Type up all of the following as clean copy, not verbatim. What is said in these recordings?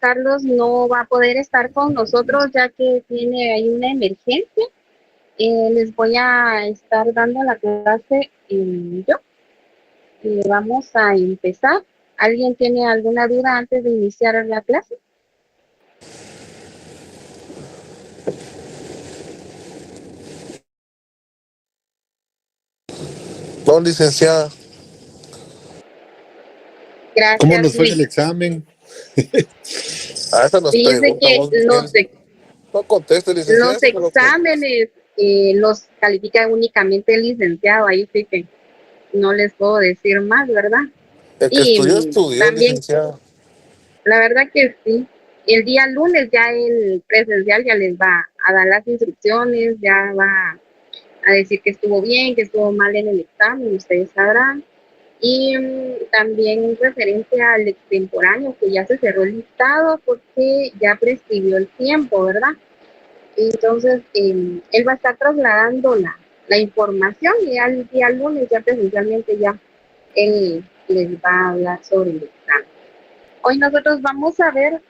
Carlos no va a poder estar con nosotros ya que tiene ahí una emergencia. Les voy a estar dando la clase yo. Vamos a empezar. ¿Alguien tiene alguna duda antes de iniciar la clase? No, licenciada. Gracias. ¿Cómo nos fue el examen? A esa nos Dice pregunta que vos, Miguel. No conteste, licenciada. los exámenes los califica únicamente el licenciado. Ahí sí que no les puedo decir más, ¿verdad? El que estudió, también, licenciada. la verdad que sí. El día lunes ya el presencial ya les va a dar las instrucciones, ya va a decir que estuvo bien, que estuvo mal en el examen, ustedes sabrán. Y también referente al extemporáneo, que ya se cerró el listado porque ya prescribió el tiempo, ¿verdad? Entonces, él va a estar trasladando la información y al día lunes ya presencialmente ya él les va a hablar sobre el examen. Hoy nosotros vamos a ver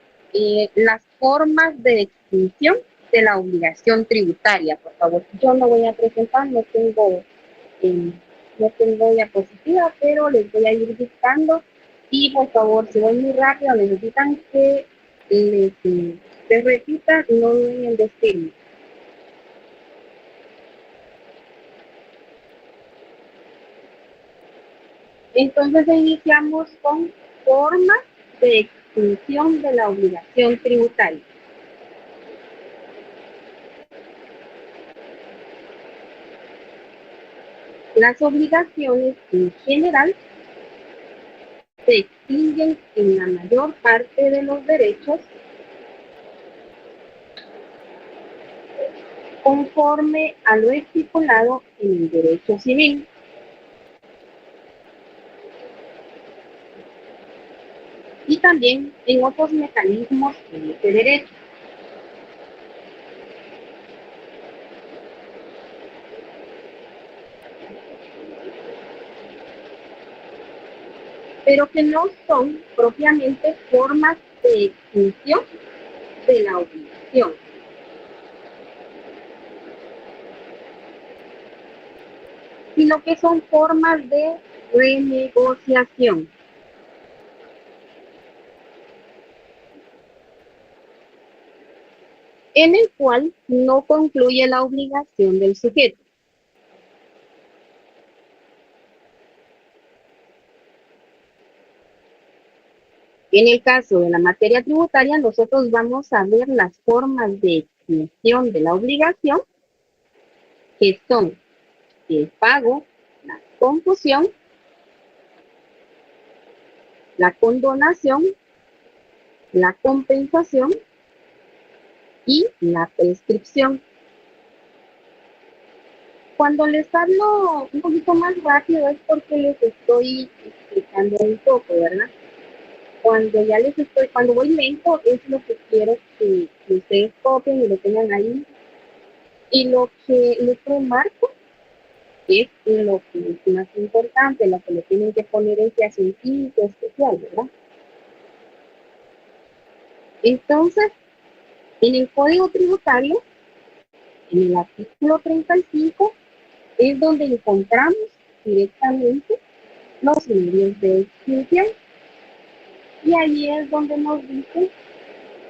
las formas de extinción de la obligación tributaria. Por favor, yo no voy a presentar, no tengo diapositiva, pero les voy a ir dictando y por favor, si voy muy rápido, necesitan que les repita, no duden en decirme. Entonces iniciamos con formas de extinción de la obligación tributaria. Las obligaciones en general se extinguen en la mayor parte de los derechos conforme a lo estipulado en el derecho civil. Y también en otros mecanismos de ese derecho. Pero que no son propiamente formas de extinción de la obligación. Sino que son formas de renegociación. En el cual no concluye la obligación del sujeto. En el caso de la materia tributaria, nosotros vamos a ver las formas de extinción de la obligación, que son el pago, la confusión, la condonación, la compensación y la prescripción. Cuando les hablo un poquito más rápido es porque les estoy explicando un poco, ¿verdad? Cuando voy lento es lo que quiero que ustedes copien y lo tengan ahí. Y lo que les remarco es lo que es más importante, lo que le tienen que poner ese acentito especial, ¿verdad? Entonces, en el Código Tributario, en el artículo 35, es donde encontramos directamente los medios de extinción. Y ahí es donde nos dice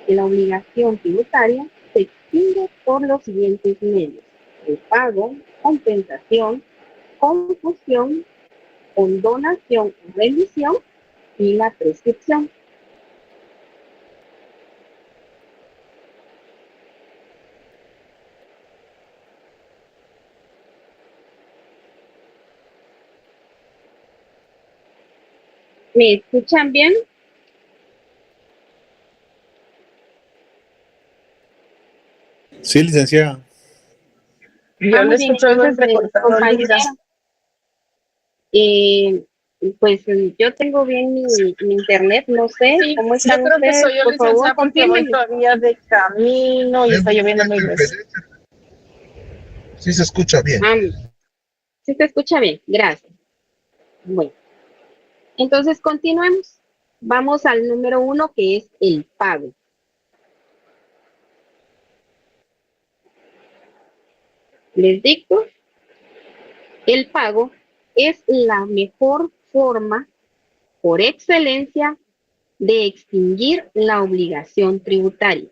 que la obligación tributaria se extingue por los siguientes medios: el pago, compensación, confusión, condonación o remisión y la prescripción. ¿Me escuchan bien? Sí, licenciada. Yo le escucho algo entrecortado, compañera. Pues yo tengo bien mi internet, no sé cómo están yo creo ustedes, que soy yo, por favor, licenciada, porque voy confírmenme. todavía de camino y está lloviendo muy grueso. Sí se escucha bien. Sí se escucha bien, gracias. Bueno, entonces continuemos. Vamos al número 1, que es el pago. Les dicto. El pago es la mejor forma por excelencia de extinguir la obligación tributaria.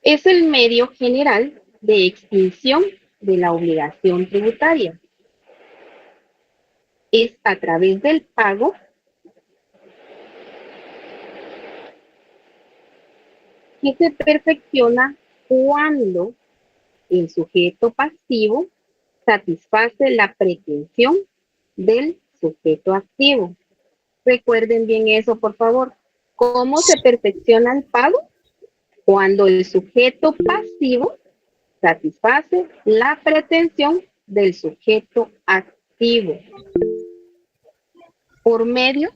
Es el medio general de extinción de la obligación tributaria. Es a través del pago que se perfecciona cuando el sujeto pasivo satisface la pretensión del sujeto activo. Recuerden bien eso, por favor. ¿Cómo se perfecciona el pago? Cuando el sujeto pasivo satisface la pretensión del sujeto activo. Por medio.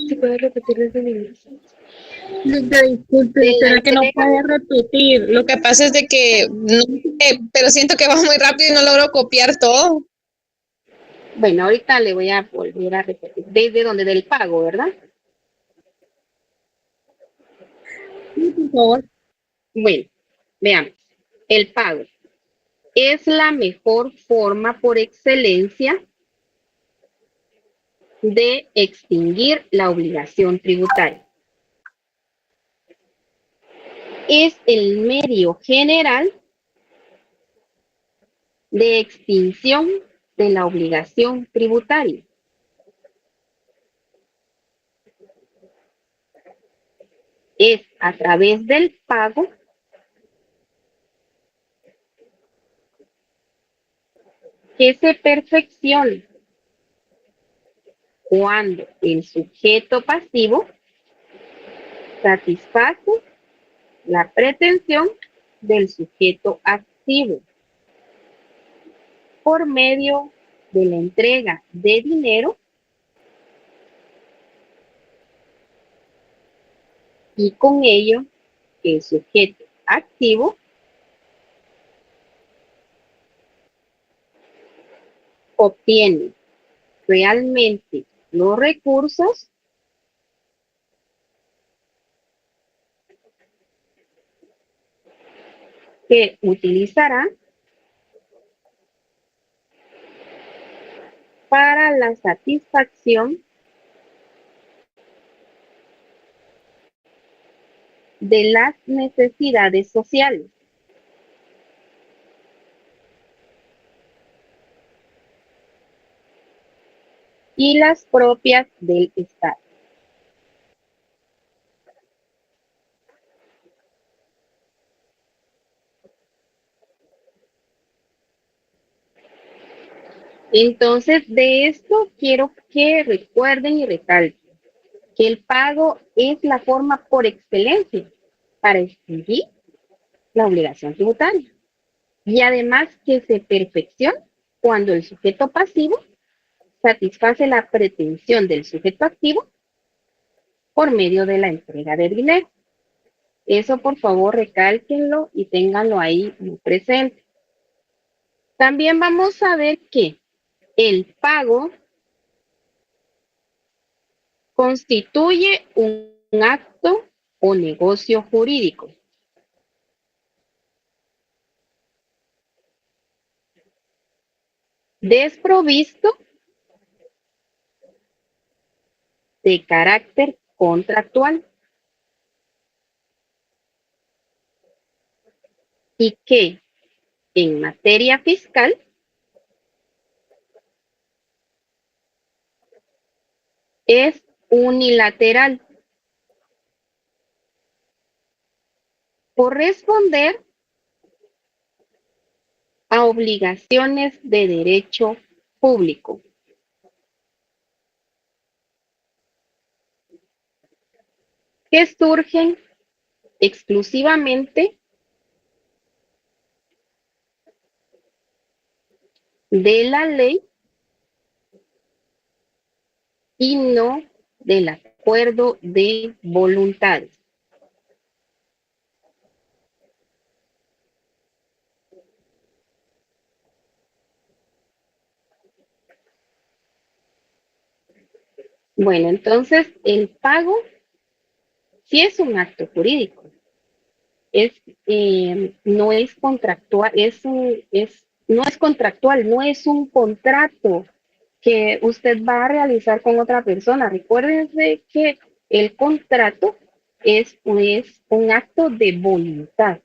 ¿Se puede repetir desde el inicio? Disculpe, ¿será que no puede repetir? Lo que pasa es de que, no sé, pero siento que va muy rápido y no logro copiar todo. Bueno, ahorita le voy a volver a repetir. ¿Desde donde? Del pago, ¿verdad? Sí, por favor. Bueno, veamos. El pago es la mejor forma por excelencia de extinguir la obligación tributaria. Es el medio general de extinción de la obligación tributaria. Es a través del pago que se perfecciona cuando el sujeto pasivo satisface la pretensión del sujeto activo por medio de la entrega de dinero y con ello el sujeto activo obtiene realmente los recursos que utilizará para la satisfacción de las necesidades sociales. Y las propias del Estado. Entonces, de esto quiero que recuerden y recalquen que el pago es la forma por excelencia para extinguir la obligación tributaria. Y además que se perfecciona cuando el sujeto pasivo satisface la pretensión del sujeto activo por medio de la entrega de dinero. Eso, por favor, recálquenlo y ténganlo ahí muy presente. También vamos a ver que el pago constituye un acto o negocio jurídico. Desprovisto de carácter contractual y que en materia fiscal es unilateral por responder a obligaciones de derecho público. Que surgen exclusivamente de la ley y no del acuerdo de voluntades. Bueno, entonces el pago sí es un acto jurídico, es, no es contractual, no es contractual, no es un contrato que usted va a realizar con otra persona. Recuérdense que el contrato es un acto de voluntad.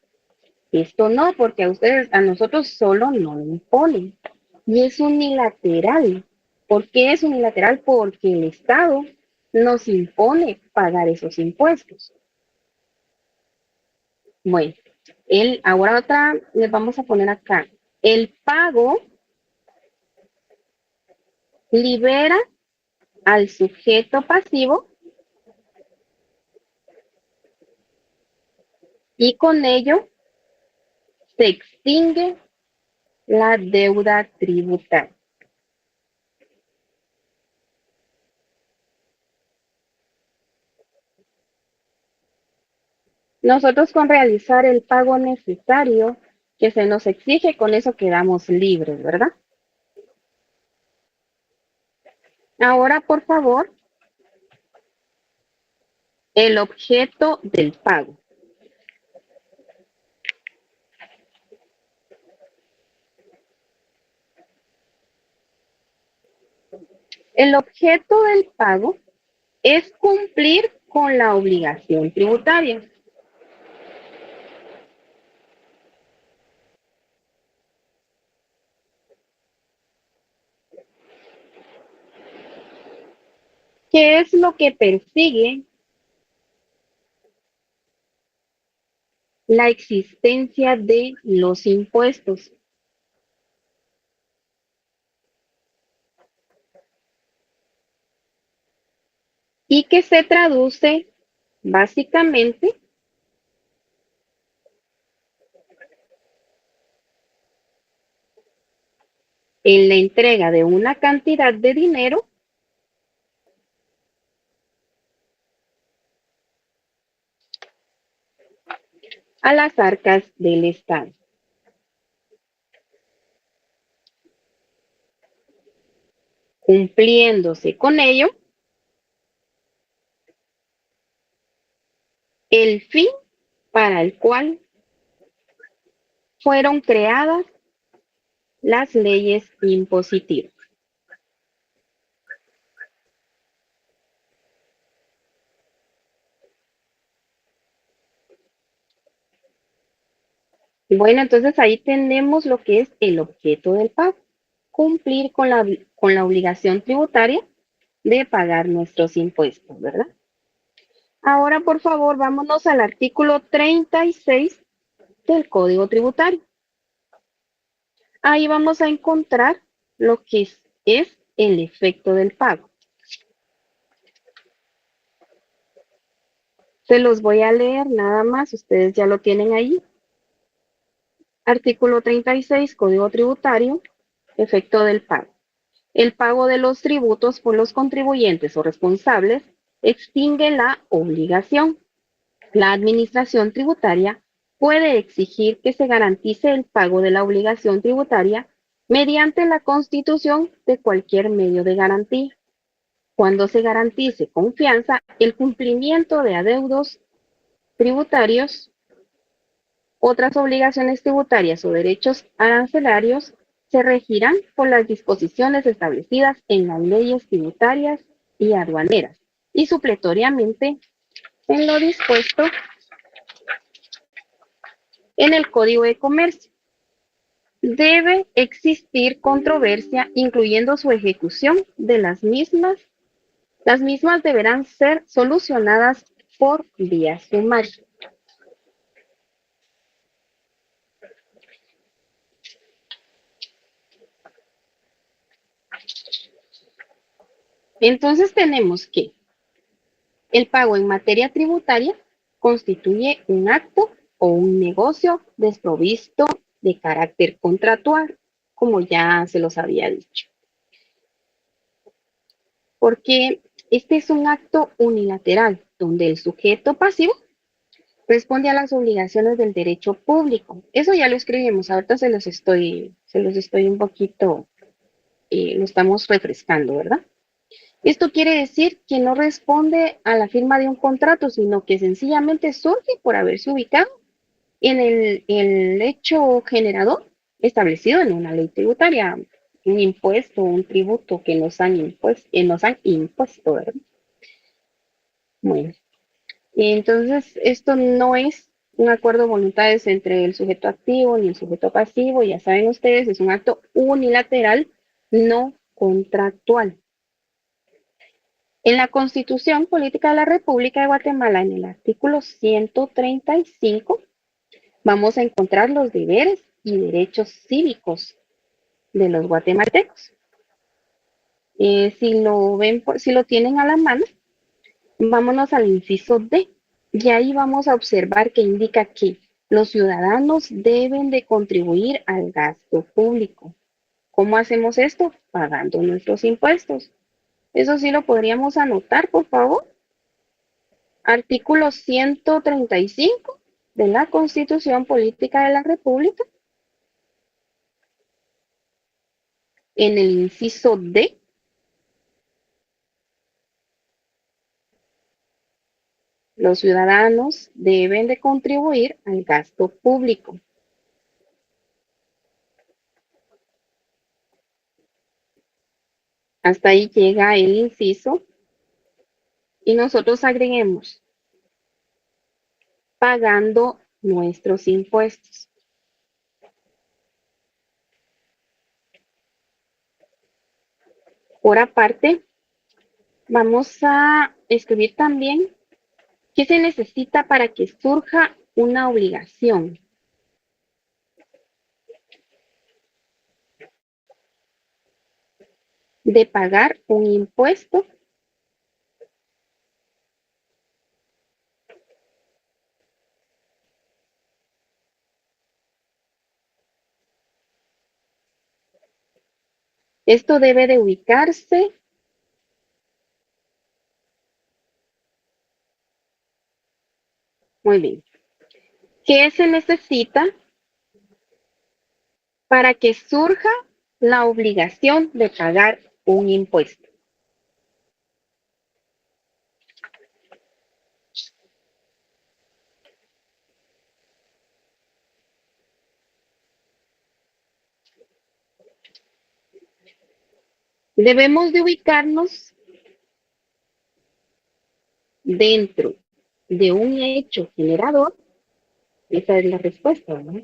Esto no, porque a nosotros solo nos imponen. Y es unilateral. ¿Por qué es unilateral? Porque el Estado nos impone pagar esos impuestos. Bueno, ahora otra, les vamos a poner acá. El pago libera al sujeto pasivo y con ello se extingue la deuda tributaria. Nosotros con realizar el pago necesario que se nos exige, con eso quedamos libres, ¿verdad? Ahora, por favor, el objeto del pago. El objeto del pago es cumplir con la obligación tributaria. ¿Qué es lo que persigue la existencia de los impuestos? Y que se traduce básicamente en la entrega de una cantidad de dinero a las arcas del Estado. Cumpliéndose con ello el fin para el cual fueron creadas las leyes impositivas. Bueno, entonces ahí tenemos lo que es el objeto del pago. Cumplir con la obligación tributaria de pagar nuestros impuestos, ¿verdad? Ahora, por favor, vámonos al artículo 36 del Código Tributario. Ahí vamos a encontrar lo que es el efecto del pago. Se los voy a leer nada más, ustedes ya lo tienen ahí. Artículo 36, Código Tributario, efecto del pago. El pago de los tributos por los contribuyentes o responsables extingue la obligación. La administración tributaria puede exigir que se garantice el pago de la obligación tributaria mediante la constitución de cualquier medio de garantía. Cuando se garantice con fianza el cumplimiento de adeudos tributarios, otras obligaciones tributarias o derechos arancelarios se regirán por las disposiciones establecidas en las leyes tributarias y aduaneras y supletoriamente en lo dispuesto en el Código de Comercio. Debe existir controversia, incluyendo su ejecución de las mismas. Las mismas deberán ser solucionadas por vía sumaria. Entonces tenemos que el pago en materia tributaria constituye un acto o un negocio desprovisto de carácter contractual, como ya se los había dicho. Porque este es un acto unilateral, donde el sujeto pasivo responde a las obligaciones del derecho público. Eso ya lo escribimos, ahorita se los estoy un poquito, lo estamos refrescando, ¿verdad? Esto quiere decir que no responde a la firma de un contrato, sino que sencillamente surge por haberse ubicado en el hecho generador establecido en una ley tributaria, un impuesto, un tributo que nos han impuesto, ¿verdad? Bueno, entonces esto no es un acuerdo de voluntades entre el sujeto activo ni el sujeto pasivo, ya saben ustedes, es un acto unilateral no contractual. En la Constitución Política de la República de Guatemala, en el artículo 135, vamos a encontrar los deberes y derechos cívicos de los guatemaltecos. Si lo ven, si lo tienen a la mano, vámonos al inciso D. Y ahí vamos a observar que indica que los ciudadanos deben de contribuir al gasto público. ¿Cómo hacemos esto? Pagando nuestros impuestos. Eso sí lo podríamos anotar, por favor. Artículo 135 de la Constitución Política de la República. En el inciso D, los ciudadanos deben de contribuir al gasto público. Hasta ahí llega el inciso y nosotros agreguemos pagando nuestros impuestos. Por aparte, vamos a escribir también qué se necesita para que surja una obligación. De pagar un impuesto esto debe de ubicarse muy bien. ¿Qué se necesita para que surja la obligación de pagar un impuesto? Debemos de ubicarnos dentro de un hecho generador. Esa es la respuesta, ¿no?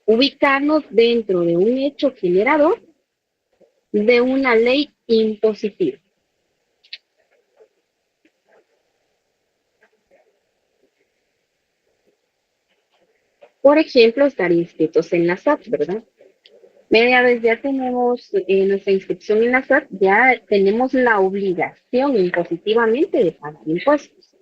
Ubicarnos dentro de un hecho generador de una ley impositiva. Por ejemplo, estar inscritos en la SAT, ¿verdad? Media vez ya tenemos nuestra inscripción en la SAT, ya tenemos la obligación impositivamente de pagar impuestos.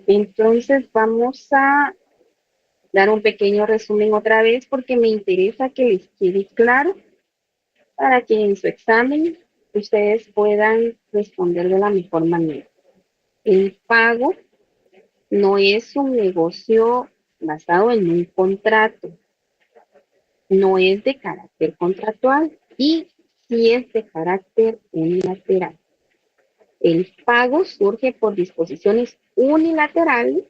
Entonces vamos a dar un pequeño resumen otra vez porque me interesa que les quede claro para que en su examen ustedes puedan responder de la mejor manera. El pago no es un negocio basado en un contrato, no es de carácter contractual y sí es de carácter unilateral. El pago surge por disposiciones unilaterales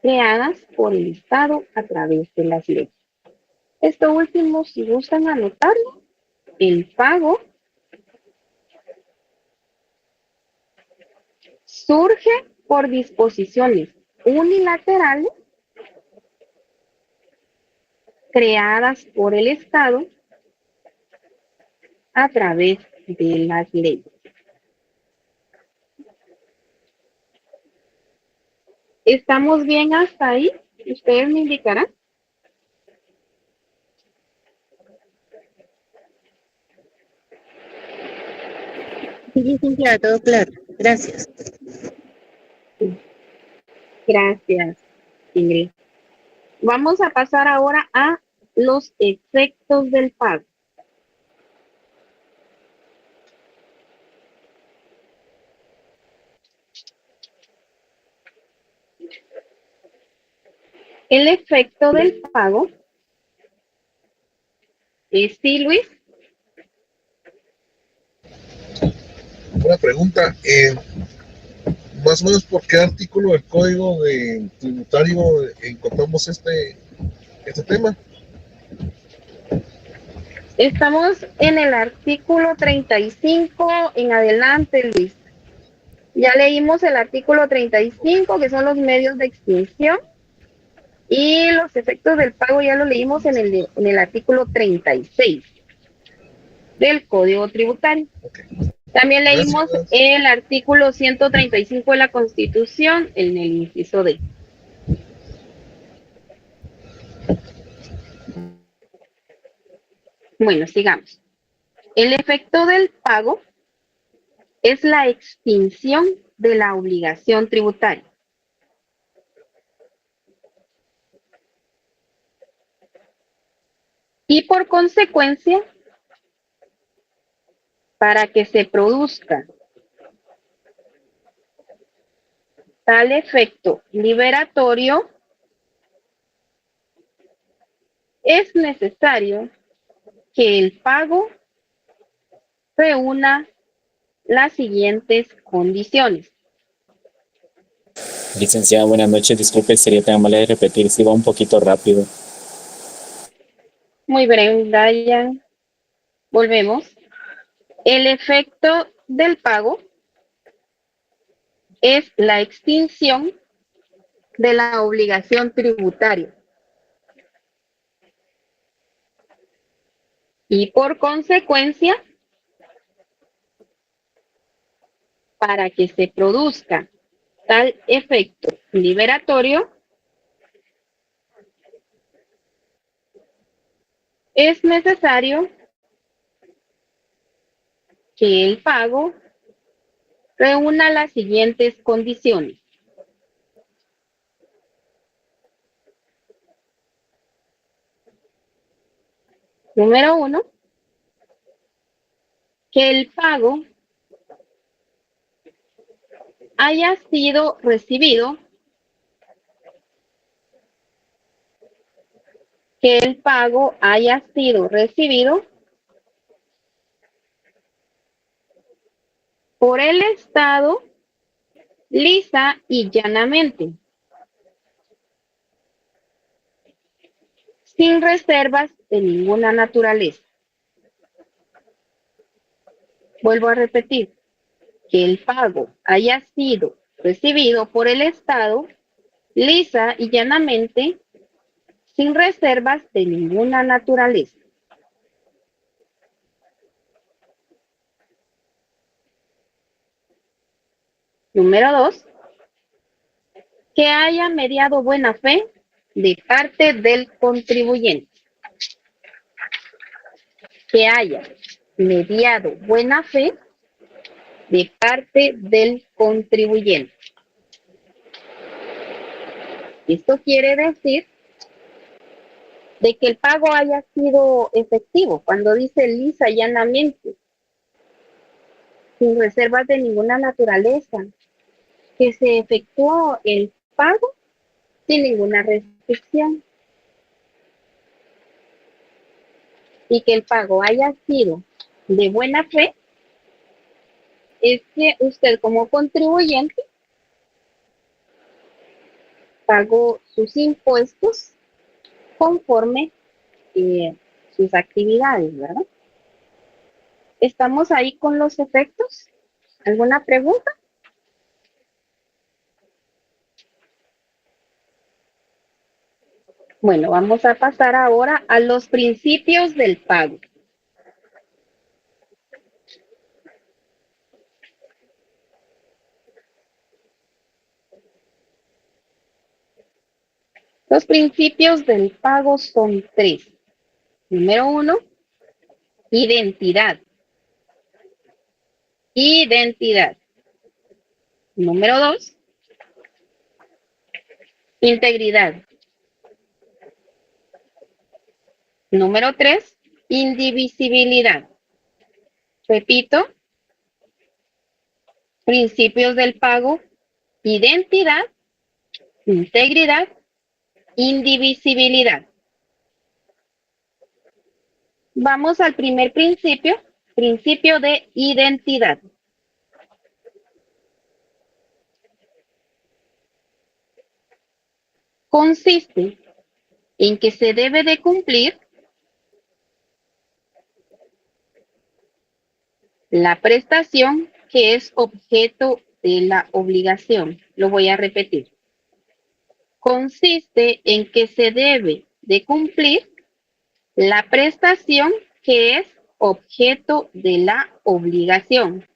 creadas por el Estado a través de las leyes. Esto último, si gustan anotarlo, el pago surge por disposiciones unilaterales creadas por el Estado a través de las leyes. ¿Estamos bien hasta ahí? ¿Ustedes me indicarán? Sí, Cintia, todo claro. Gracias. Gracias, Ingrid. Vamos a pasar ahora a los efectos del pago. El efecto del pago. Sí, Luis. Una pregunta. Más o menos, ¿por qué artículo del Código Tributario encontramos este tema? Estamos en el artículo 35 en adelante, Luis. Ya leímos el artículo 35, que son los medios de extinción, y los efectos del pago ya lo leímos en el artículo 36 del Código Tributario. Okay. También leímos el artículo 135 de la Constitución en el inciso D. Bueno, sigamos. El efecto del pago es la extinción de la obligación tributaria. Y por consecuencia, para que se produzca tal efecto liberatorio, es necesario que el pago reúna las siguientes condiciones. Licenciada, buenas noches. Disculpe, sería tan amable de repetir si va un poquito rápido. Muy breve, Brian. Volvemos. El efecto del pago es la extinción de la obligación tributaria. Y por consecuencia, para que se produzca tal efecto liberatorio, es necesario que el pago reúna las siguientes condiciones. Número 1, que el pago haya sido recibido, por el Estado lisa y llanamente, sin reservas de ninguna naturaleza. Vuelvo a repetir, que el pago haya sido recibido por el Estado lisa y llanamente, sin reservas de ninguna naturaleza. Número 2, que haya mediado buena fe de parte del contribuyente. Que haya mediado buena fe de parte del contribuyente. Esto quiere decir de que el pago haya sido efectivo, cuando dice lisa y llanamente, sin reservas de ninguna naturaleza, que se efectuó el pago sin ninguna restricción y que el pago haya sido de buena fe, es que usted como contribuyente pagó sus impuestos conforme sus actividades, ¿verdad? ¿Estamos ahí con los efectos? ¿Alguna pregunta? Bueno, vamos a pasar ahora a los principios del pago. Los principios del pago son 3. Número 1, identidad. Identidad. Número 2, integridad. Número 3, indivisibilidad. Repito, principios del pago, identidad, integridad indivisibilidad. Vamos al primer principio, principio de identidad. Consiste en que se debe de cumplir la prestación que es objeto de la obligación. Lo voy a repetir. Consiste en que se debe de cumplir la prestación que es objeto de la obligación.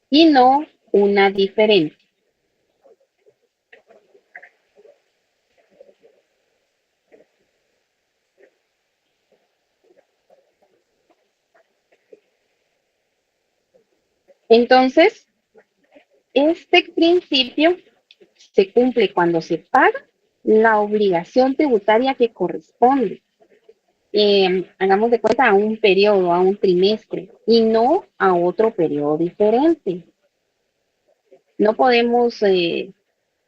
Y no una diferente. Entonces, este principio se cumple cuando se paga la obligación tributaria que corresponde. Hagamos de cuenta a un periodo, a un trimestre, y no a otro periodo diferente. No podemos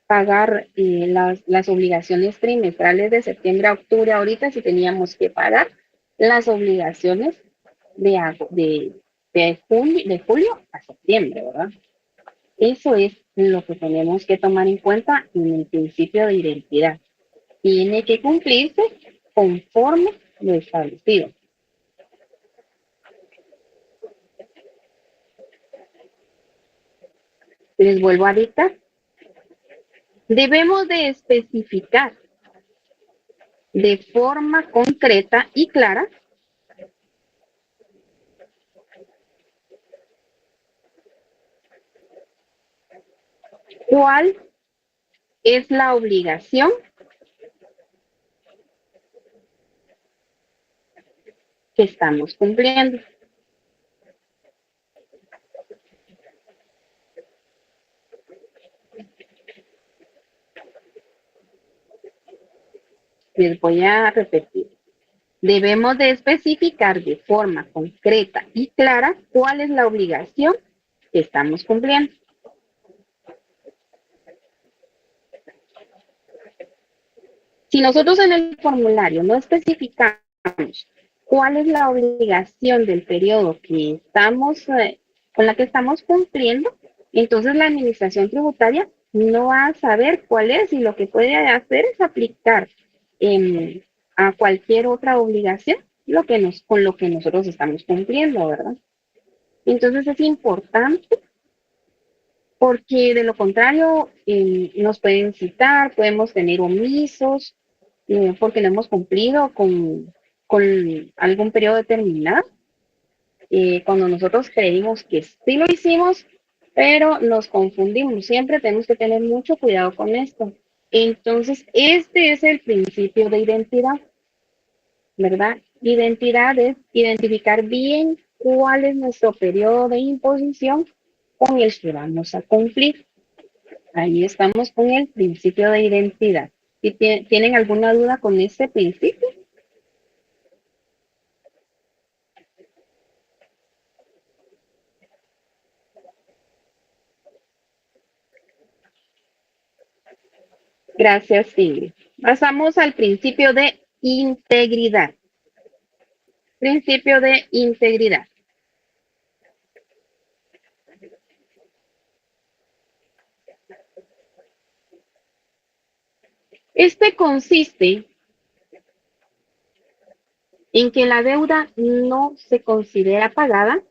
pagar las obligaciones trimestrales de septiembre a octubre ahorita si teníamos que pagar las obligaciones de julio a septiembre, ¿verdad? Eso es lo que tenemos que tomar en cuenta en el principio de identidad. Tiene que cumplirse conforme lo establecido. Les vuelvo a dictar. Debemos de especificar de forma concreta y clara cuál es la obligación que estamos cumpliendo. Les voy a repetir. Debemos de especificar de forma concreta y clara cuál es la obligación que estamos cumpliendo. Si nosotros en el formulario no especificamos cuál es la obligación del periodo que estamos, con la que estamos cumpliendo, entonces la administración tributaria no va a saber cuál es y lo que puede hacer es aplicar a cualquier otra obligación con lo que nosotros estamos cumpliendo, ¿verdad? Entonces es importante porque de lo contrario nos pueden citar, podemos tener omisos porque no hemos cumplido con algún periodo determinado. Cuando nosotros creímos que sí lo hicimos, pero nos confundimos. Siempre tenemos que tener mucho cuidado con esto. Entonces, este es el principio de identidad, ¿verdad? Identidad es identificar bien cuál es nuestro periodo de imposición con el que vamos a cumplir. Ahí estamos con el principio de identidad. ¿Y tienen alguna duda con este principio? Gracias, Ingrid. Pasamos al principio de integridad. Principio de integridad. Este consiste en que la deuda no se considera pagada.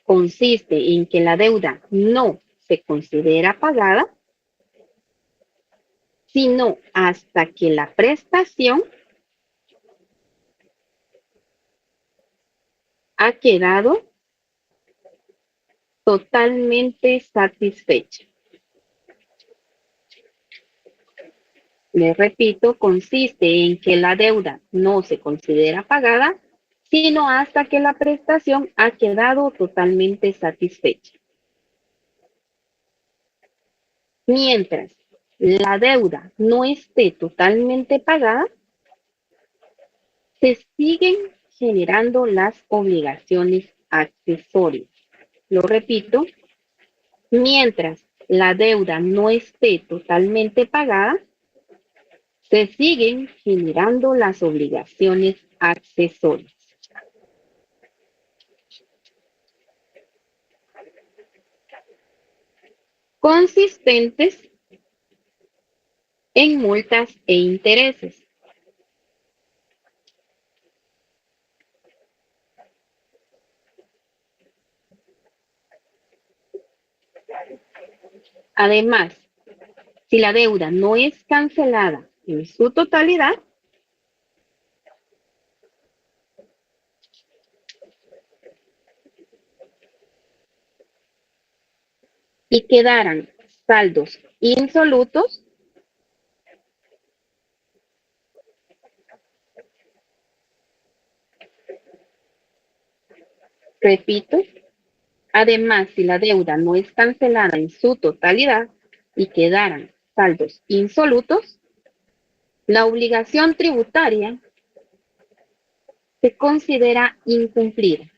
Consiste en que la deuda no se considera pagada, sino hasta que la prestación ha quedado totalmente satisfecha. Les repito, consiste en que la deuda no se considera pagada, sino hasta que la prestación ha quedado totalmente satisfecha. Mientras la deuda no esté totalmente pagada, se siguen generando las obligaciones accesorios. Lo repito, mientras la deuda no esté totalmente pagada, se siguen generando las obligaciones accesorias. Consistentes en multas e intereses. Además, si la deuda no es cancelada en su totalidad, y quedaran saldos insolutos, repito, además, si la deuda no es cancelada en su totalidad y quedaran saldos insolutos, la obligación tributaria se considera incumplida.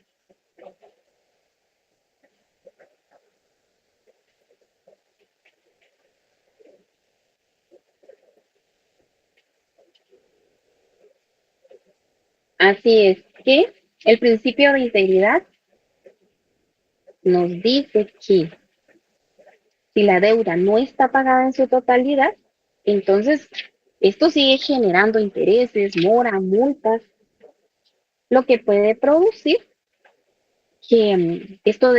Así es que el principio de integridad nos dice que si la deuda no está pagada en su totalidad, entonces esto sigue generando intereses, mora, multas, lo que puede producir que esto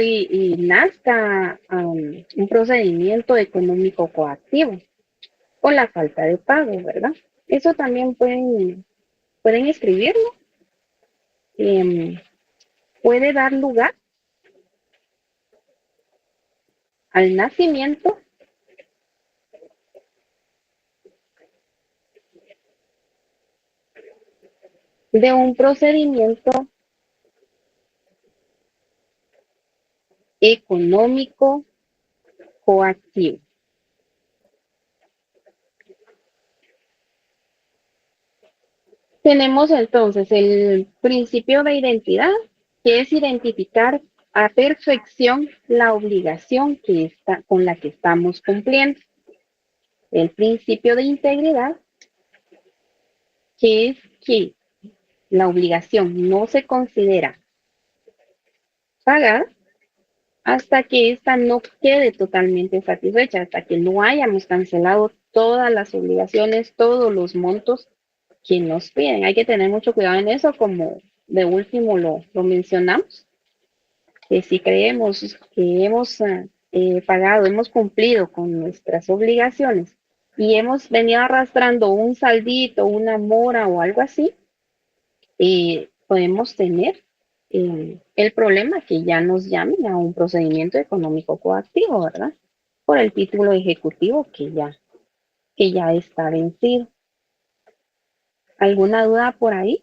nazca un procedimiento económico coactivo o la falta de pago, ¿verdad? Eso también pueden escribirlo. Puede dar lugar al nacimiento de un procedimiento económico coactivo. Tenemos entonces el principio de identidad, que es identificar a perfección la obligación con la que estamos cumpliendo. El principio de integridad, que es que la obligación no se considera pagada hasta que ésta no quede totalmente satisfecha, hasta que no hayamos cancelado todas las obligaciones, todos los montos que nos piden. Hay que tener mucho cuidado en eso, como de último lo mencionamos, que si creemos que hemos pagado, hemos cumplido con nuestras obligaciones y hemos venido arrastrando un saldito, una mora o algo así, podemos tener el problema que ya nos llamen a un procedimiento económico coactivo, ¿verdad? Por el título ejecutivo que ya está vencido. ¿Alguna duda por ahí?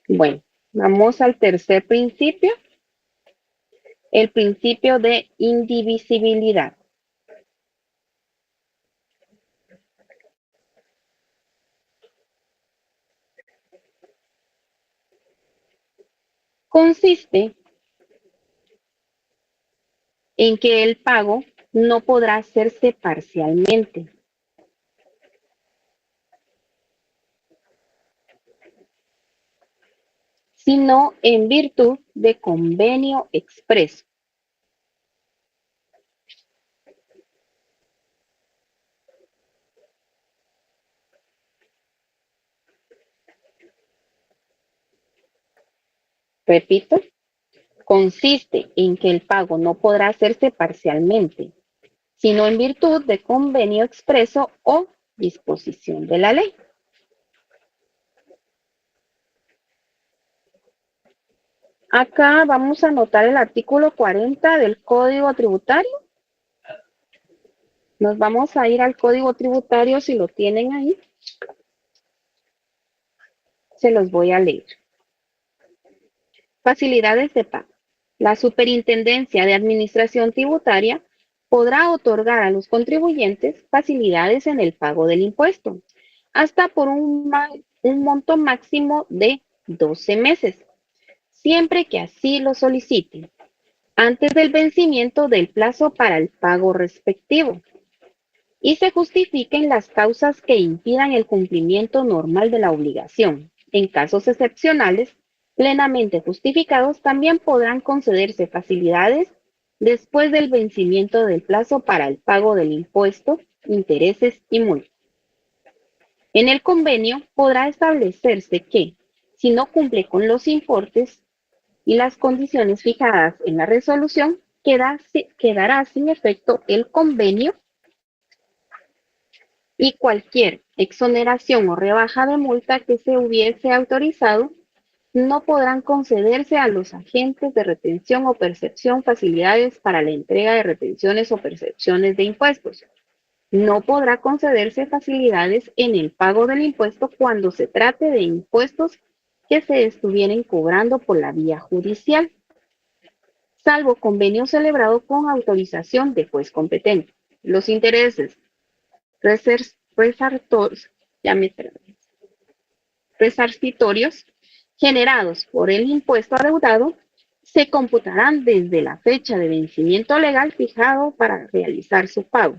Bueno, vamos al tercer principio, el principio de indivisibilidad. Consiste en que el pago no podrá hacerse parcialmente, sino en virtud de convenio expreso. Repito, consiste en que el pago no podrá hacerse parcialmente, sino en virtud de convenio expreso o disposición de la ley. Acá vamos a anotar el artículo 40 del Código Tributario. Nos vamos a ir al Código Tributario, si lo tienen ahí. Se los voy a leer. Facilidades de pago. La Superintendencia de Administración Tributaria podrá otorgar a los contribuyentes facilidades en el pago del impuesto, hasta por un monto máximo de 12 meses, siempre que así lo soliciten, antes del vencimiento del plazo para el pago respectivo, y se justifiquen las causas que impidan el cumplimiento normal de la obligación. En casos excepcionales, plenamente justificados, también podrán concederse facilidades después del vencimiento del plazo para el pago del impuesto, intereses y multas. En el convenio podrá establecerse que, si no cumple con los importes y las condiciones fijadas en la resolución, quedará sin efecto el convenio y cualquier exoneración o rebaja de multa que se hubiese autorizado no podrán concederse a los agentes de retención o percepción facilidades para la entrega de retenciones o percepciones de impuestos. No podrá concederse facilidades en el pago del impuesto cuando se trate de impuestos que se estuvieran cobrando por la vía judicial, salvo convenio celebrado con autorización de juez competente. Los intereses resarcitorios generados por el impuesto adeudado se computarán desde la fecha de vencimiento legal fijado para realizar su pago,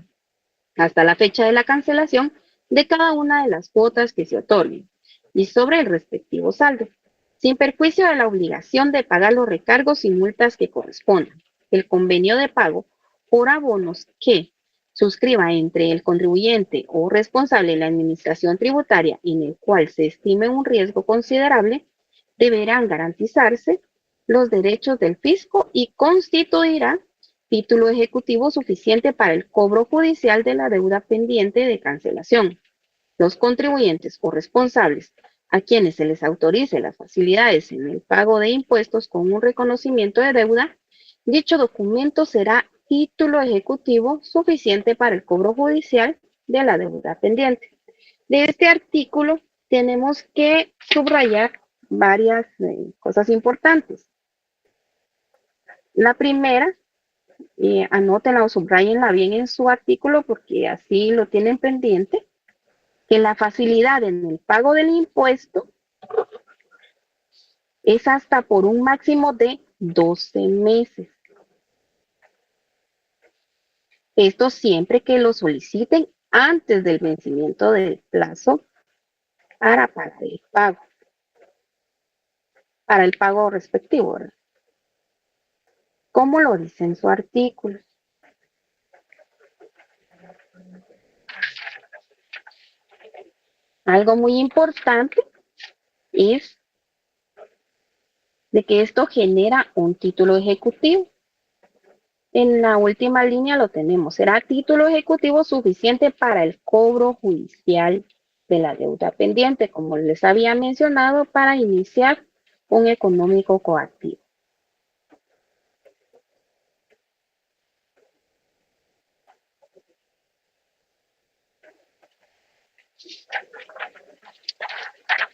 hasta la fecha de la cancelación de cada una de las cuotas que se otorguen, y sobre el respectivo saldo, sin perjuicio de la obligación de pagar los recargos y multas que correspondan. El convenio de pago por abonos que suscriba entre el contribuyente o responsable de la administración tributaria en el cual se estime un riesgo considerable, deberán garantizarse los derechos del fisco y constituirá título ejecutivo suficiente para el cobro judicial de la deuda pendiente de cancelación. Los contribuyentes o responsables a quienes se les autorice las facilidades en el pago de impuestos con un reconocimiento de deuda, dicho documento será título ejecutivo suficiente para el cobro judicial de la deuda pendiente. De este artículo tenemos que subrayar varias cosas importantes. La primera, anótenla o subrayenla bien en su artículo porque así lo tienen pendiente, que la facilidad en el pago del impuesto es hasta por un máximo de 12 meses. Esto siempre que lo soliciten antes del vencimiento del plazo para pagar el pago, para el pago respectivo, ¿verdad? Como lo dice en su artículo. Algo muy importante es de que esto genera un título ejecutivo. En la última línea lo tenemos. Será título ejecutivo suficiente para el cobro judicial de la deuda pendiente, como les había mencionado, para iniciar un económico coactivo.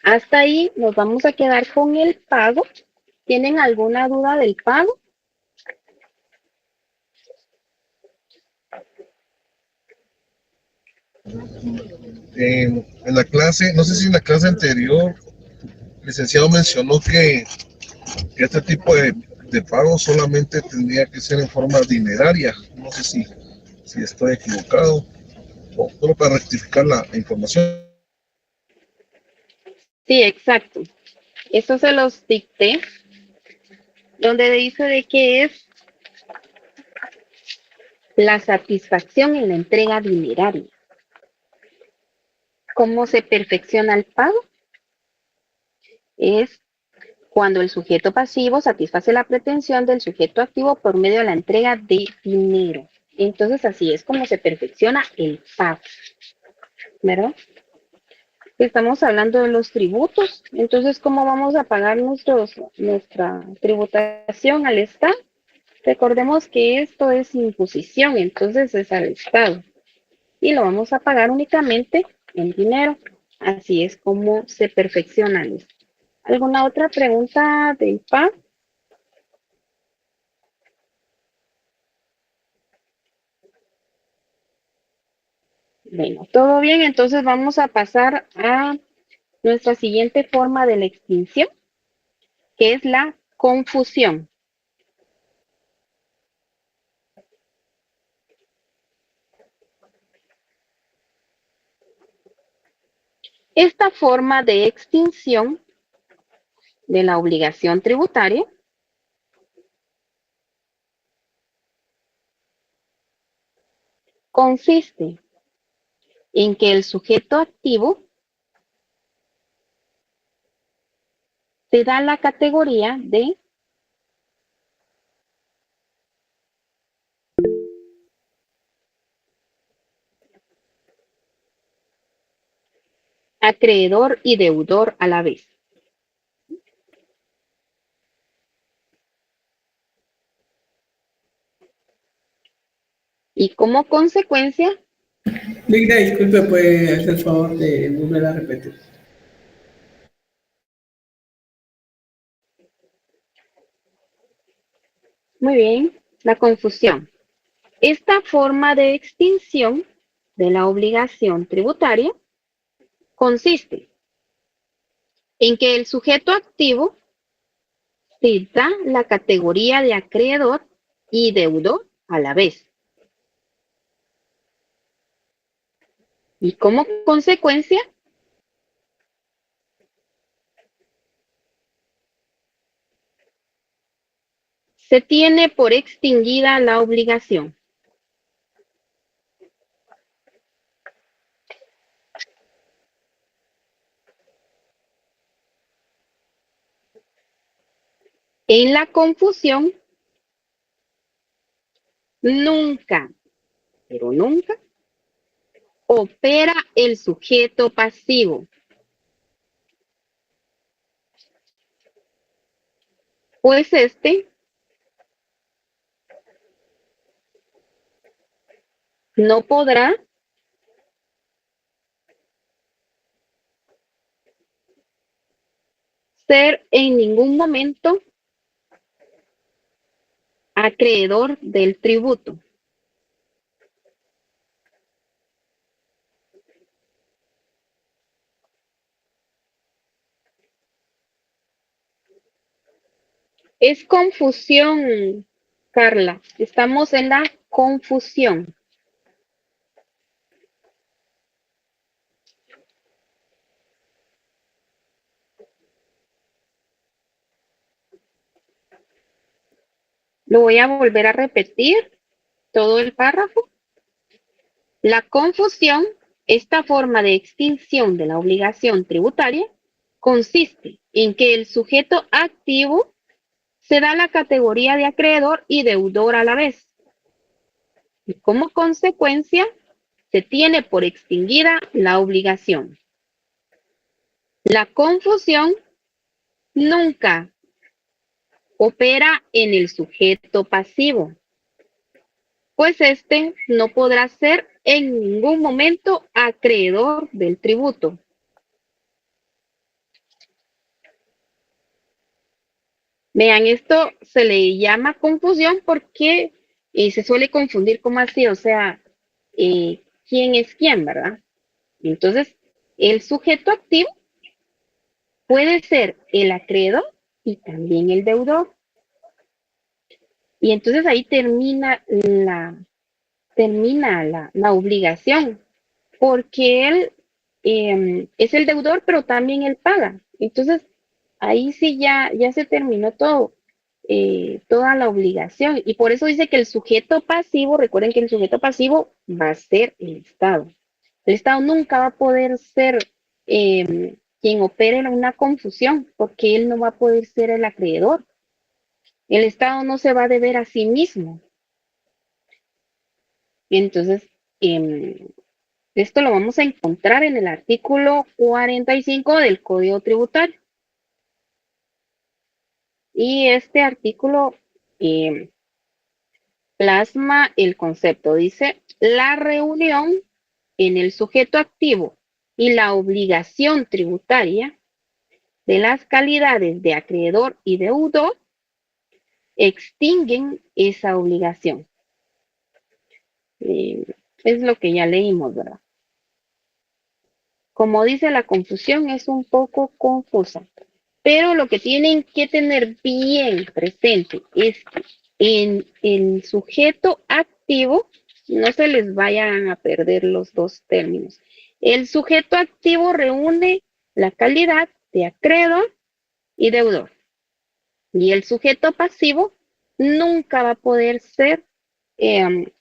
Hasta ahí nos vamos a quedar con el pago. ¿Tienen alguna duda del pago? En la clase, no sé si en la clase anterior, el licenciado mencionó que este tipo de pago solamente tendría que ser en forma dineraria. No sé si estoy equivocado o solo para rectificar la información. Sí, exacto. Eso se los dicté, donde dice de que es la satisfacción en la entrega dineraria. ¿Cómo se perfecciona el pago? Es cuando el sujeto pasivo satisface la pretensión del sujeto activo por medio de la entrega de dinero. Entonces, así es como se perfecciona el pago, ¿verdad? Estamos hablando de los tributos. Entonces, ¿cómo vamos a pagar nuestra tributación al Estado? Recordemos que esto es imposición, entonces es al Estado. Y lo vamos a pagar únicamente en dinero. Así es como se perfecciona esto. ¿Alguna otra pregunta del PA? Bueno, todo bien, entonces vamos a pasar a nuestra siguiente forma de la extinción, que es la confusión. Esta forma de extinción de la obligación tributaria consiste en que el sujeto activo te da la categoría de acreedor y deudor a la vez. Y como consecuencia, Linda, disculpe, ¿puede hacer el favor de volver a repetir? muy bien, la confusión. Esta forma de extinción de la obligación tributaria consiste en que el sujeto activo te da la categoría de acreedor y deudor a la vez. Y como consecuencia, se tiene por extinguida la obligación. En la confusión, nunca, pero nunca, opera el sujeto pasivo, pues este no podrá ser en ningún momento acreedor del tributo. Es confusión, Carla. Estamos en la confusión. Lo voy a volver a repetir, todo el párrafo. La confusión, esta forma de extinción de la obligación tributaria, consiste en que el sujeto activo se da la categoría de acreedor y deudor a la vez. Y como consecuencia, se tiene por extinguida la obligación. La confusión nunca opera en el sujeto pasivo, pues este no podrá ser en ningún momento acreedor del tributo. Vean, esto se le llama confusión porque se suele confundir como así, o sea, quién es quién, ¿verdad? Entonces, el sujeto activo puede ser el acreedor y también el deudor. Y entonces ahí termina la obligación, porque él es el deudor, pero también él paga. Entonces, ahí sí ya se terminó todo, toda la obligación. Y por eso dice que el sujeto pasivo, recuerden que el sujeto pasivo va a ser el Estado. El Estado nunca va a poder ser quien opere en una confusión, porque él no va a poder ser el acreedor. El Estado no se va a deber a sí mismo. Entonces, esto lo vamos a encontrar en el artículo 45 del Código Tributario. Y este artículo plasma el concepto. Dice, la reunión en el sujeto activo y la obligación tributaria de las calidades de acreedor y deudor extinguen esa obligación. Es lo que ya leímos, ¿verdad? como dice, la confusión es un poco confusa. Pero lo que tienen que tener bien presente es que en el sujeto activo no se les vayan a perder los dos términos. El sujeto activo reúne la calidad de acreedor y deudor. Y el sujeto pasivo nunca va a poder ser,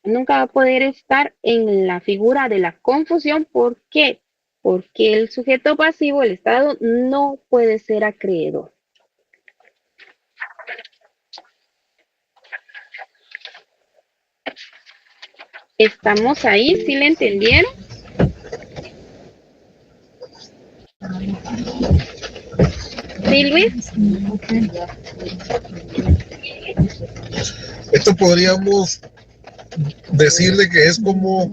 nunca va a poder estar en la figura de la confusión. ¿Por qué? Porque el sujeto pasivo, el Estado, no puede ser acreedor. ¿Estamos ahí? ¿Sí le entendieron? ¿Sí, Luis? Esto podríamos decir de que es como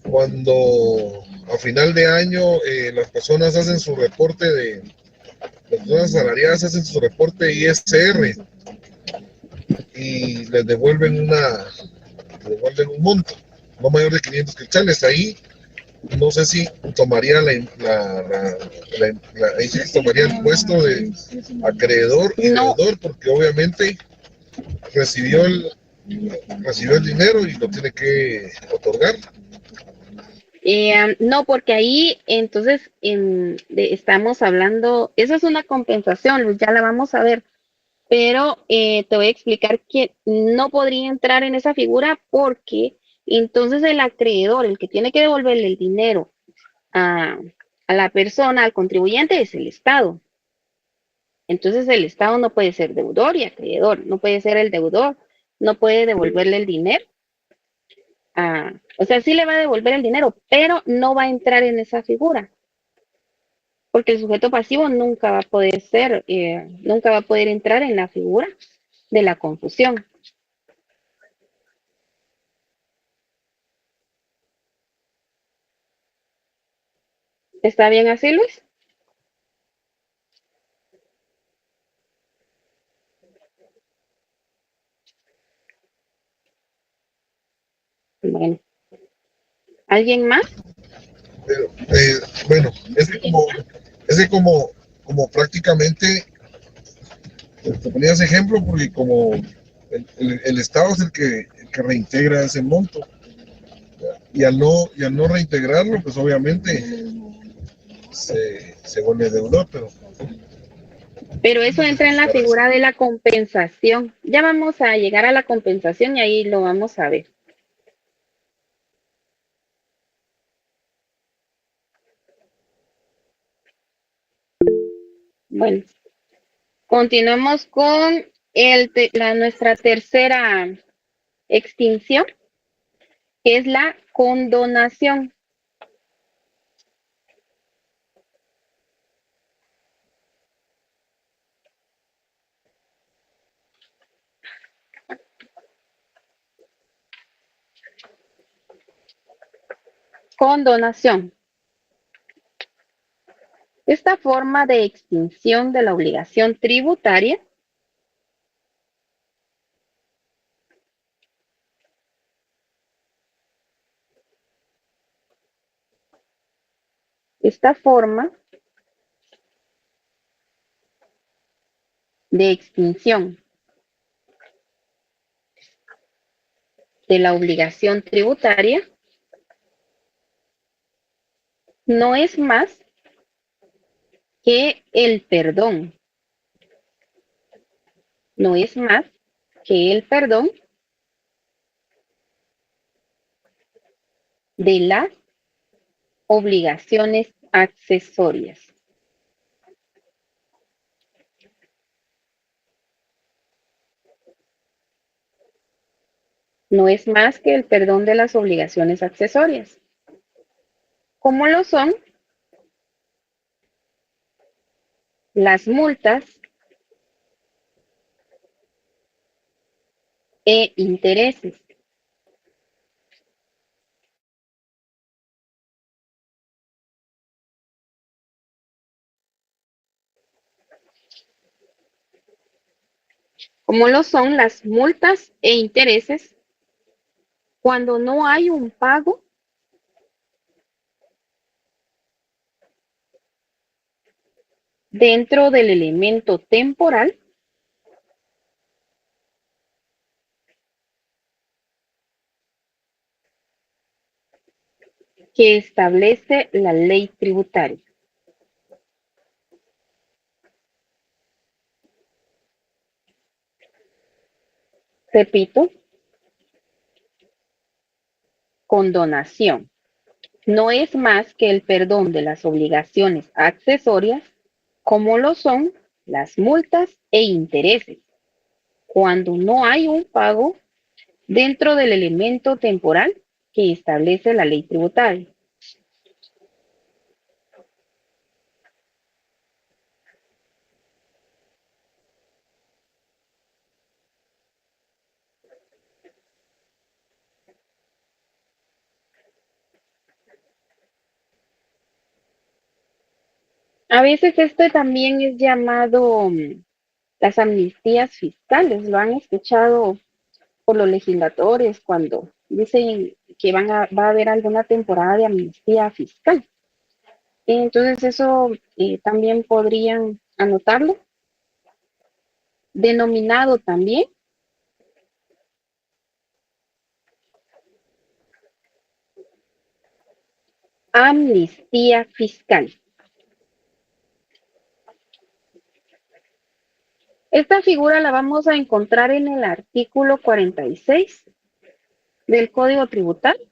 cuando a final de año las personas hacen su reporte las personas asalariadas hacen su reporte ISR y les devuelven un monto, no mayor de 500 quetzales. Ahí no sé si tomaría ahí sí tomaría el puesto de acreedor y No, deudor, porque obviamente recibió el dinero y lo tiene que otorgar. no, porque ahí entonces estamos hablando, eso es una compensación, Luis, ya la vamos a ver, pero te voy a explicar que no podría entrar en esa figura porque entonces el acreedor, el que tiene que devolverle el dinero a, a la persona, al contribuyente, es el Estado. Entonces el Estado no puede ser deudor y acreedor, no puede ser el deudor, no puede devolverle el dinero. O sea, sí le va a devolver el dinero, pero no va a entrar en esa figura, porque el sujeto pasivo nunca va a poder ser, nunca va a poder entrar en la figura de la confusión. ¿Está bien así, Luis? Bueno, ¿alguien más? Pero, bueno, como prácticamente te ponía ese ejemplo porque como el Estado es el que reintegra ese monto y al no reintegrarlo, pues obviamente se vuelve deudor, Pero eso entra en la figura de la compensación. Ya vamos a llegar a la compensación y ahí lo vamos a ver. Bueno, continuamos con nuestra tercera extinción, que es la condonación. Condonación. Esta forma de extinción de la obligación tributaria esta forma de extinción de la obligación tributaria no es más que el perdón. No es más que el perdón de las obligaciones accesorias. No es más que el perdón de las obligaciones accesorias. ¿Cómo lo son? Las multas e intereses. ¿Cómo lo son las multas e intereses cuando no hay un pago dentro del elemento temporal que establece la ley tributaria. Repito, condonación no es más que el perdón de las obligaciones accesorias, como lo son las multas e intereses, cuando no hay un pago dentro del elemento temporal que establece la ley tributaria. A veces esto también es llamado las amnistías fiscales. Lo han escuchado por los legisladores cuando dicen que va a haber alguna temporada de amnistía fiscal. Entonces eso también podrían anotarlo. Denominado también amnistía fiscal. Esta figura la vamos a encontrar en el artículo 46 del Código Tributario.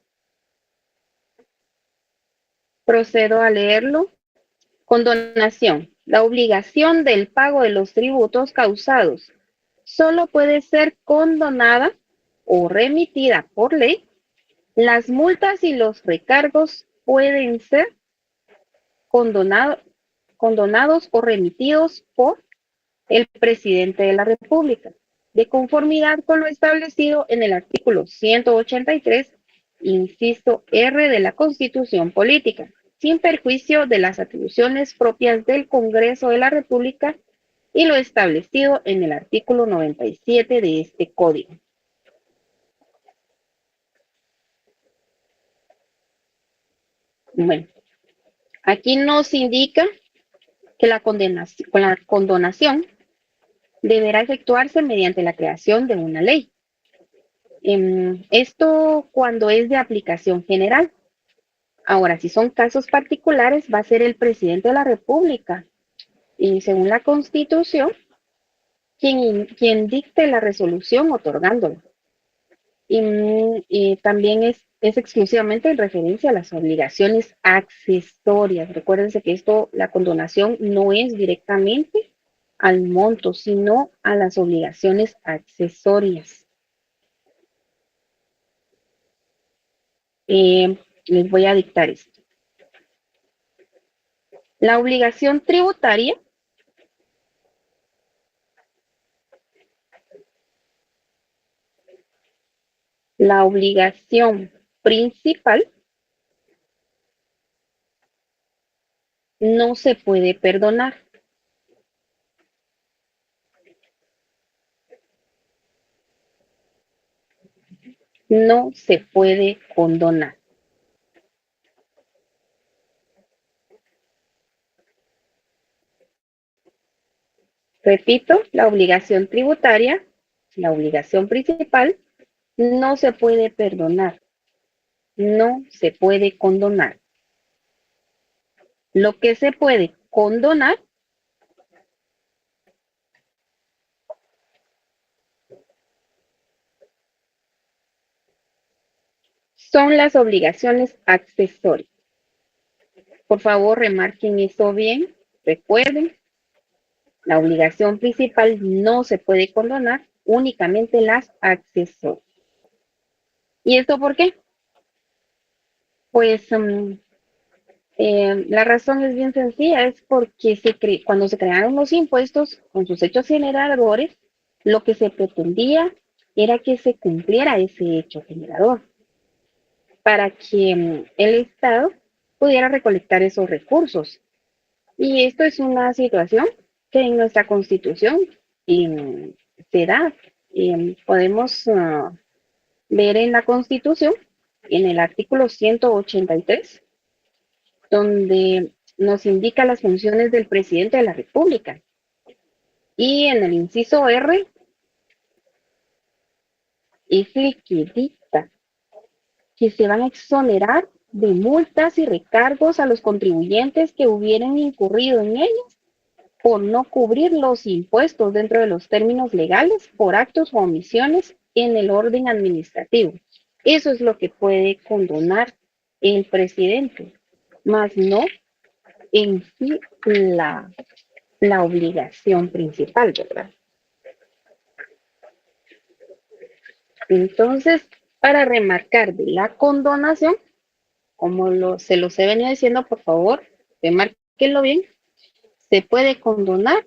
Procedo a leerlo. Condonación. La obligación del pago de los tributos causados solo puede ser condonada o remitida por ley. Las multas y los recargos pueden ser condonados o remitidos por el presidente de la República, de conformidad con lo establecido en el artículo 183, inciso R de la Constitución Política, sin perjuicio de las atribuciones propias del Congreso de la República y lo establecido en el artículo 97 de este código. Bueno, aquí nos indica que la condonación deberá efectuarse mediante la creación de una ley. Esto cuando es de aplicación general. Ahora, si son casos particulares, va a ser el presidente de la República y según la Constitución, quien dicte la resolución otorgándola. Y también es exclusivamente en referencia a las obligaciones accesorias. Recuérdense que la condonación no es directamente al monto, sino a las obligaciones accesorias. Les voy a dictar esto. La obligación tributaria la obligación principal no se puede perdonar. No se puede condonar. Repito, la obligación tributaria, la obligación principal, no se puede perdonar. No se puede condonar. Lo que se puede condonar son las obligaciones accesorias. Por favor, remarquen eso bien. Recuerden, la obligación principal no se puede condonar, únicamente las accesorias. ¿Y esto por qué? Pues la razón es bien sencilla, es porque cuando se crearon los impuestos con sus hechos generadores, lo que se pretendía era que se cumpliera ese hecho generador para que el Estado pudiera recolectar esos recursos. Y esto es una situación que en nuestra Constitución se da. Podemos ver en la Constitución, en el artículo 183, donde nos indica las funciones del presidente de la República. Y en el inciso R es el que dicta que se van a exonerar de multas y recargos a los contribuyentes que hubieran incurrido en ellas por no cubrir los impuestos dentro de los términos legales por actos o omisiones en el orden administrativo. Eso es lo que puede condonar el presidente, más no en sí la obligación principal, ¿verdad? Entonces, para remarcar de la condonación, como se los he venido diciendo, por favor, remárquenlo bien, se puede condonar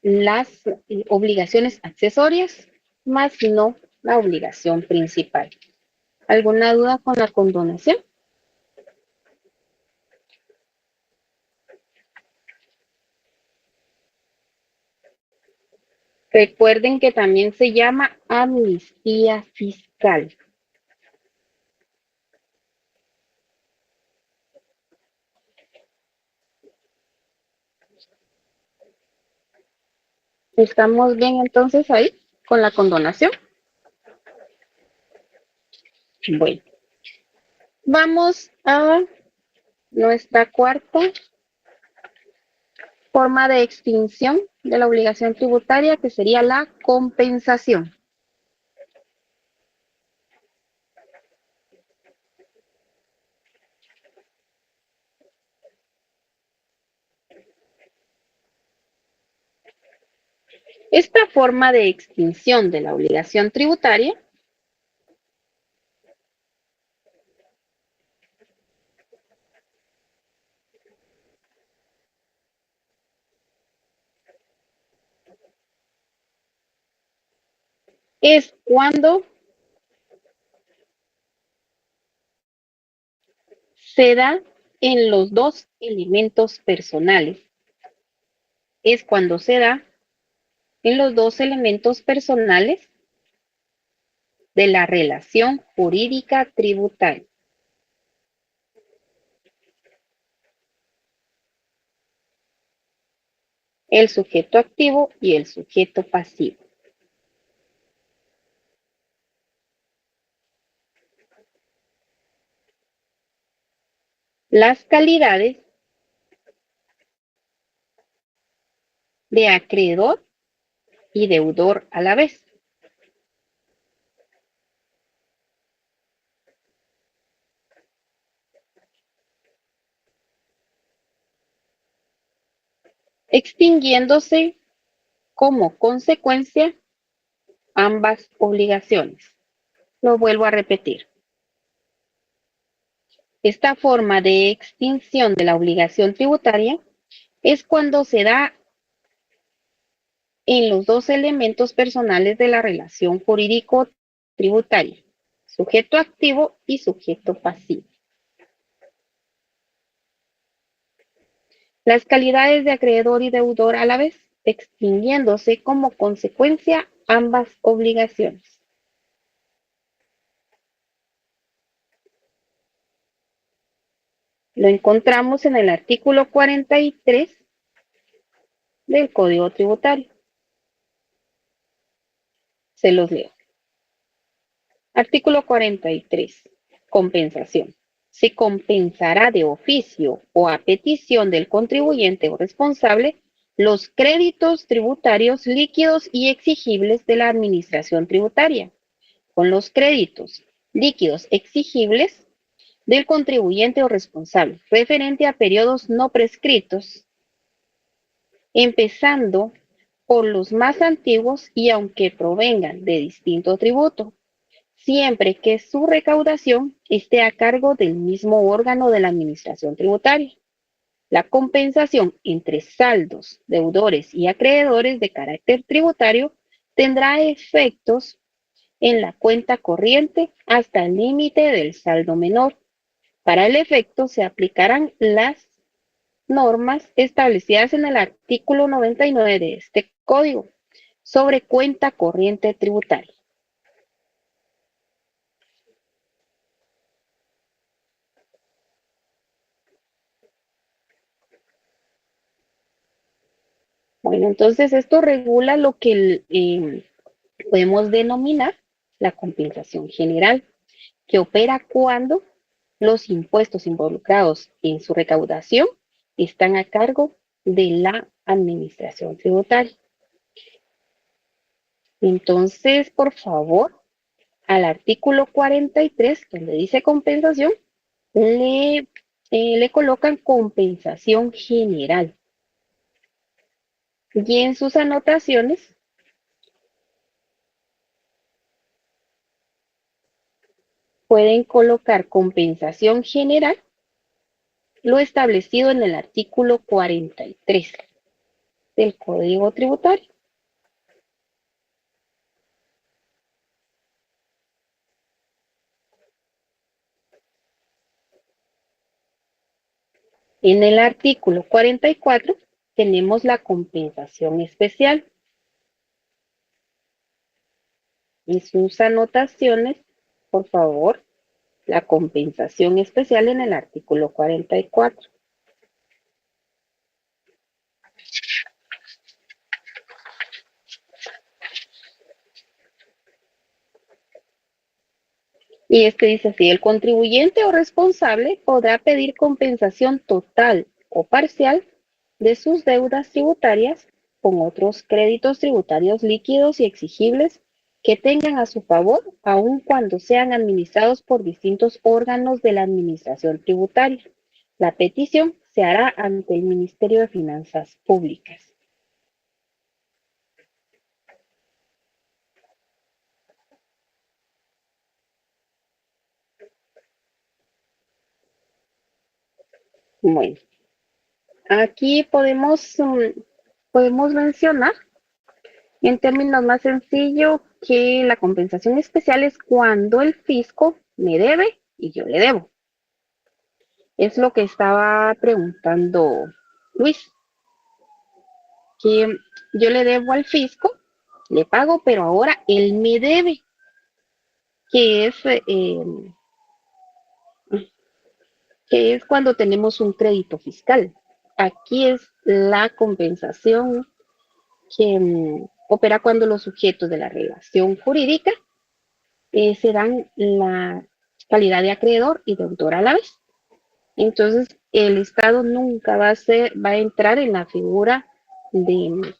las obligaciones accesorias, más no la obligación principal. ¿Alguna duda con la condonación? Recuerden que también se llama amnistía fiscal. ¿Estamos bien entonces ahí con la condonación? Bueno, vamos a nuestra cuarta forma de extinción de la obligación tributaria, que sería la compensación. Esta forma de extinción de la obligación tributaria es cuando se da en los dos elementos personales. Es cuando se da en los dos elementos personales de la relación jurídica tributaria. El sujeto activo y el sujeto pasivo. Las calidades de acreedor y deudor a la vez. Extinguiéndose como consecuencia ambas obligaciones. Lo vuelvo a repetir. Esta forma de extinción de la obligación tributaria es cuando se da en los dos elementos personales de la relación jurídico-tributaria, sujeto activo y sujeto pasivo. Las calidades de acreedor y deudor a la vez, extinguiéndose como consecuencia ambas obligaciones. Lo encontramos en el artículo 43 del Código Tributario. Se los leo. Artículo 43. Compensación. Se compensará de oficio o a petición del contribuyente o responsable los créditos tributarios líquidos y exigibles de la administración tributaria, con los créditos líquidos exigibles del contribuyente o responsable, referente a periodos no prescritos, empezando por los más antiguos y aunque provengan de distinto tributo, siempre que su recaudación esté a cargo del mismo órgano de la administración tributaria. La compensación entre saldos, deudores y acreedores de carácter tributario tendrá efectos en la cuenta corriente hasta el límite del saldo menor. Para el efecto se aplicarán las normas establecidas en el artículo 99 de este código sobre cuenta corriente tributaria. Bueno, entonces esto regula lo que podemos denominar la compensación general, que opera cuando los impuestos involucrados en su recaudación están a cargo de la administración tributaria. Entonces, por favor, al artículo 43, donde dice compensación, le colocan compensación general. Y en sus anotaciones pueden colocar compensación general, lo establecido en el artículo 43 del Código Tributario. En el artículo 44 tenemos la compensación especial. En sus anotaciones, por favor, la compensación especial en el artículo 44. Y es que dice así, el contribuyente o responsable podrá pedir compensación total o parcial de sus deudas tributarias con otros créditos tributarios líquidos y exigibles que tengan a su favor, aun cuando sean administrados por distintos órganos de la administración tributaria. La petición se hará ante el Ministerio de Finanzas Públicas. Bueno, aquí podemos mencionar en términos más sencillos que la compensación especial es cuando el fisco me debe y yo le debo. Es lo que estaba preguntando Luis, que yo le debo al fisco, le pago, pero ahora él me debe, que es cuando tenemos un crédito fiscal. Aquí es la compensación que opera cuando los sujetos de la relación jurídica se dan la calidad de acreedor y deudor a la vez. Entonces, el Estado nunca va a entrar en la figura de,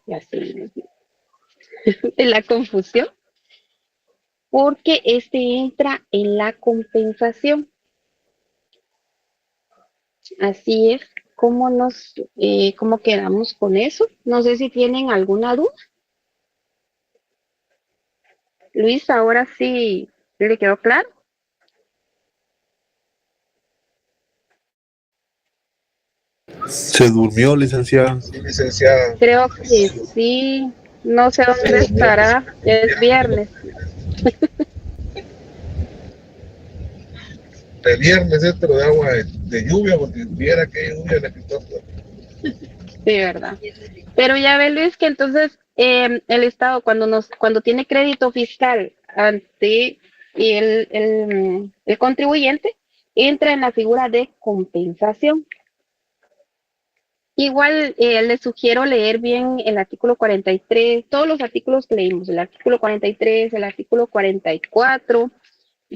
ya sé, de la confusión, porque este entra en la compensación. Así es cómo quedamos con eso. No sé si tienen alguna duda. Luis, ahora sí le quedó claro. Se durmió, licenciada. Sí, licenciada. Creo que sí. No sé dónde estará. Ya es viernes. De viernes pero de agua de lluvia, porque viera que lluvia le quitó todo. Sí, verdad. Pero ya ve, Luis, que entonces el Estado cuando tiene crédito fiscal ante el contribuyente, entra en la figura de compensación. Igual les sugiero leer bien el artículo 43, todos los artículos que leímos, el artículo 43, el artículo 44,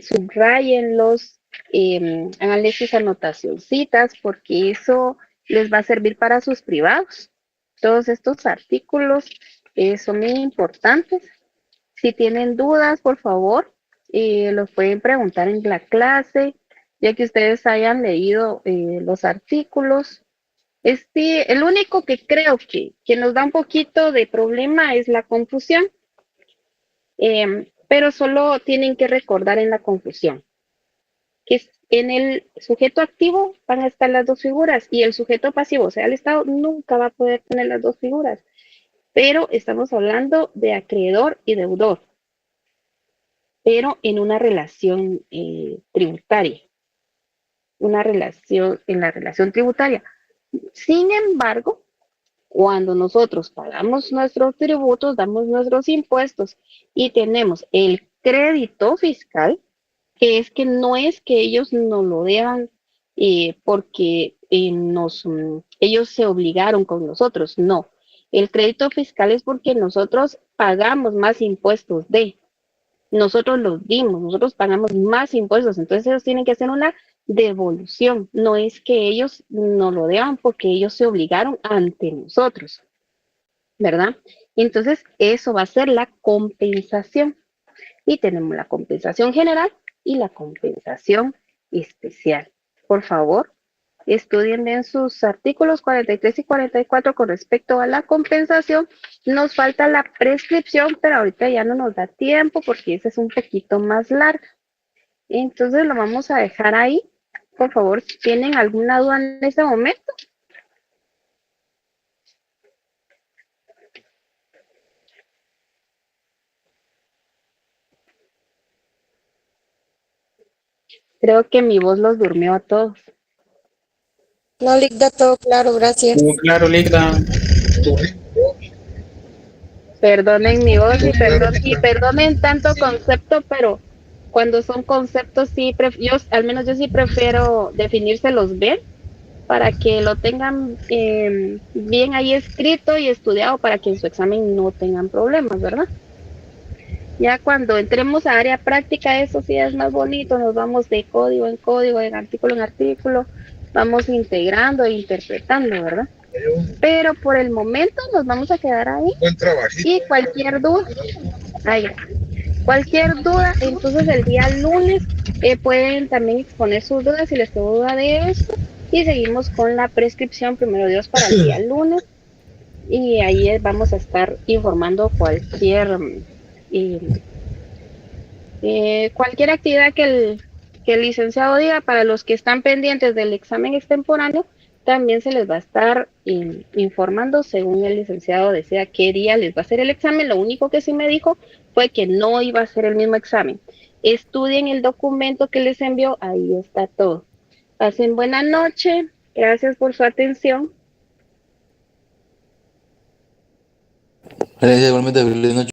subrayenlos, háganle sus anotacioncitas, porque eso les va a servir para sus privados. Todos estos artículos son muy importantes. Si tienen dudas, por favor, los pueden preguntar en la clase, ya que ustedes hayan leído los artículos. El único que creo que nos da un poquito de problema es la confusión, pero solo tienen que recordar en la confusión que en el sujeto activo van a estar las dos figuras y el sujeto pasivo, o sea, el Estado nunca va a poder tener las dos figuras, pero estamos hablando de acreedor y deudor, pero en una relación tributaria, en la relación tributaria. Sin embargo, cuando nosotros pagamos nuestros tributos, damos nuestros impuestos y tenemos el crédito fiscal, que es que no es que ellos nos lo deban porque ellos se obligaron con nosotros, no. El crédito fiscal es porque nosotros pagamos más impuestos nosotros los dimos, nosotros pagamos más impuestos, entonces ellos tienen que hacer una devolución, no es que ellos nos lo deban porque ellos se obligaron ante nosotros, ¿verdad? Entonces eso va a ser la compensación y tenemos la compensación general y la compensación especial. Por favor, estudien bien sus artículos 43 y 44 con respecto a la compensación. Nos falta la prescripción, pero ahorita ya no nos da tiempo porque ese es un poquito más largo. Entonces lo vamos a dejar ahí. Por favor, si tienen alguna duda en este momento. Creo que mi voz los durmió a todos. No, Ligda, todo claro, gracias. Muy claro, Ligda. Perdonen mi voz y perdonen tanto concepto, pero cuando son conceptos sí, al menos yo sí prefiero definírselos bien para que lo tengan bien ahí escrito y estudiado para que en su examen no tengan problemas, ¿verdad? Ya cuando entremos a área práctica, eso sí es más bonito, nos vamos de código en código, de artículo en artículo, vamos integrando e interpretando, ¿verdad? Pero por el momento nos vamos a quedar ahí. Buen trabajito. Y cualquier duda, cualquier duda, entonces el día lunes pueden también exponer sus dudas si les quedó duda de esto. Y seguimos con la prescripción, primero Dios, para el día lunes. Y ahí vamos a estar informando cualquier actividad que el licenciado diga. Para los que están pendientes del examen extemporáneo, también se les va a estar informando según el licenciado desea qué día les va a hacer el examen. Lo único que sí me dijo fue que no iba a ser el mismo examen. Estudien el documento que les envió, ahí está todo. Pasen buena noche, gracias por su atención. Gracias, igualmente, feliz noche.